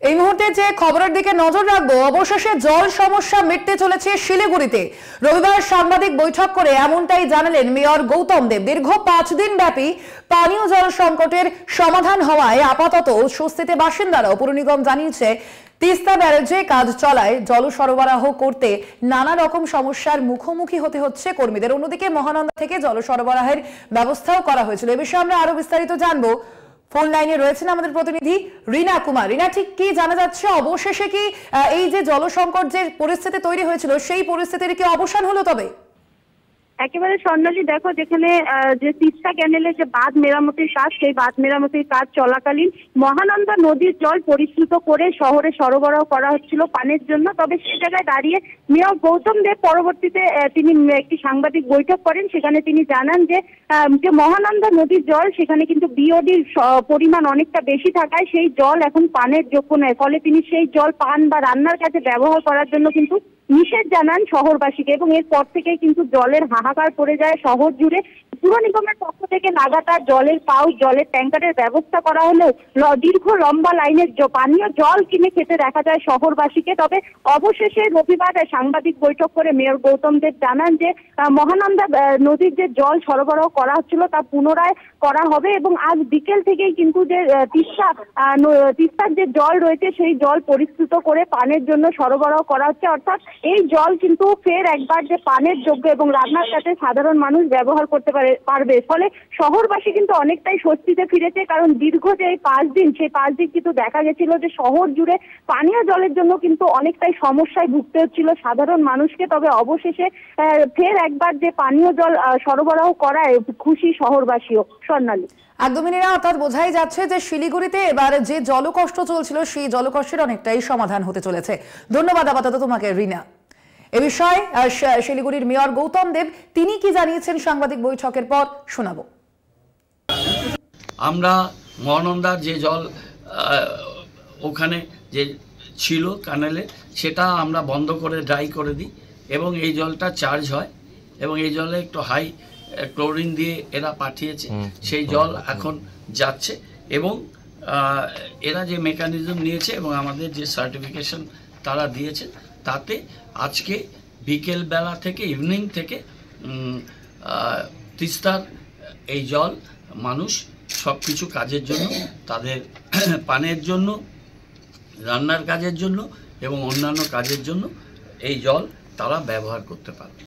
এই মুহূর্তে যে খবরের দিকে নজর রাখবো, অবশেষে জল সমস্যা মিটতে চলেছে শিলিগুড়িতে। রবিবার সাংবাদিক বৈঠক করে এমনটাই জানালেন মেয়র গৌতম দেব। দীর্ঘ 5 দিন ব্যাপী পানীয় জল সংকটের সমাধান হওয়ায় আপাতত স্বস্তিতে বাসিন্দারা। পৌর নিগম জানিয়েছে তিস্তা ব্যারেজে কাজ চলায় জল সরবরাহ করতে নানা রকম সমস্যার মুখোমুখি হতে হচ্ছে কর্মীদের। অন্যদিকে মহানন্দা থেকে জল সরবরাহের ব্যবস্থাও করা হয়েছিল। এ বিষয়ে আমরা আরো বিস্তারিত জানবো। ফোন লাইনে রয়েছেন আমাদের প্রতিনিধি রীনা কুমার। রীনা, ঠিক কি জানা যাচ্ছে? অবশেষে কি এই যে জল সংকট যে পরিস্থিতি তৈরি হয়েছিল সেই পরিস্থিতির কি অবসান হলো? তবে একেবারে স্বর্ণালী, দেখো যেখানে যে তিস্তা ক্যানেলের যে বাঁধ মেরামতির কাজ, সেই বাঁধ মেরামতির কাজ চলাকালীন মহানন্দা নদীর জল পরিশ্রুত করে শহরে সরবরাহ করা হচ্ছিল পানির জন্য। তবে সে জায়গায় দাঁড়িয়ে মেয়র গৌতম দেব পরবর্তীতে তিনি একটি সাংবাদিক বৈঠক করেন। সেখানে তিনি জানান যে মহানন্দা নদীর জল সেখানে কিন্তু বিওডির পরিমাণ অনেকটা বেশি থাকায় সেই জল এখন পানের যোগ্য নয়। ফলে তিনি সেই জল পান বা রান্নার কাজে ব্যবহার করার জন্য কিন্তু নিষেধ জানান শহরবাসীকে, এবং এরপর থেকেই কিন্তু জলের হাহাকার পড়ে যায় শহর জুড়ে। পুর নিগমের পক্ষ থেকে লাগাতার জলের পাউচ, জলের ট্যাঙ্কারের ব্যবস্থা করা হলেও দীর্ঘ লম্বা লাইনের পানীয় জল কিনে খেতে দেখা যায় শহরবাসীকে। তবে অবশেষে রবিবার সাংবাদিক বৈঠক করে মেয়র গৌতম দেব জানান যে মহানন্দা নদীর যে জল সরবরাহ করা হচ্ছিল তা পুনরায় করা হবে, এবং আজ বিকেল থেকেই কিন্তু যে তিস্তার যে জল রয়েছে সেই জল পরিশ্রুত করে পানের জন্য সরবরাহ করা হচ্ছে। অর্থাৎ এই জল কিন্তু ফের একবার যে পানের যোগ্য এবং রান্নার কাজে সাধারণ মানুষ ব্যবহার করতে পারবে। ফলে শহরবাসী কিন্তু অনেকটাই স্বস্তিতে ফিরেছে, কারণ দীর্ঘ যে এই 5 দিন, সেই 5 দিন কিন্তু দেখা গেছিল যে শহর জুড়ে পানীয় জলের জন্য কিন্তু অনেকটাই সমস্যায় ভুগতে হচ্ছিল সাধারণ মানুষকে। তবে অবশেষে ফের একবার যে পানীয় জল সরবরাহ করায় খুশি শহরবাসীও। স্বর্ণালী, একদমই না, অর্থাৎ বোঝাই যাচ্ছে যে শিলিগুড়িতে এবার যে জলকষ্ট চলছিল সেই জলকষ্টের অনেকটাই সমাধান হতে চলেছে। ধন্যবাদ আপাতত তোমাকে রীনা। এ বিষয়ে শিলিগুড়ির মেয়র গৌতম দেব তিনি কি জানিয়েছেন সাংবাদিক বৈঠকের পর শোনাবো। আমরা মহানন্দার যে জল ওখানে যে ছিল কানেলে, সেটা আমরা বন্ধ করে ড্রাই করে দিই, এবং এই জলটা চার্জ হয়, এবং এই জলে একটু হাই ক্লোরিন দিয়ে এরা পাঠিয়েছে, সেই জল এখন যাচ্ছে। এবং এরা যে মেকানিজম নিয়েছে এবং আমাদের যে সার্টিফিকেশন তারা দিয়েছে, তাতে আজকে বিকেলবেলা থেকে ইভিনিং থেকে তিস্তার এই জল মানুষ সব কিছু কাজের জন্য, তাদের পানের জন্য, রান্নার কাজের জন্য এবং অন্যান্য কাজের জন্য এই জল তারা ব্যবহার করতে পারবে।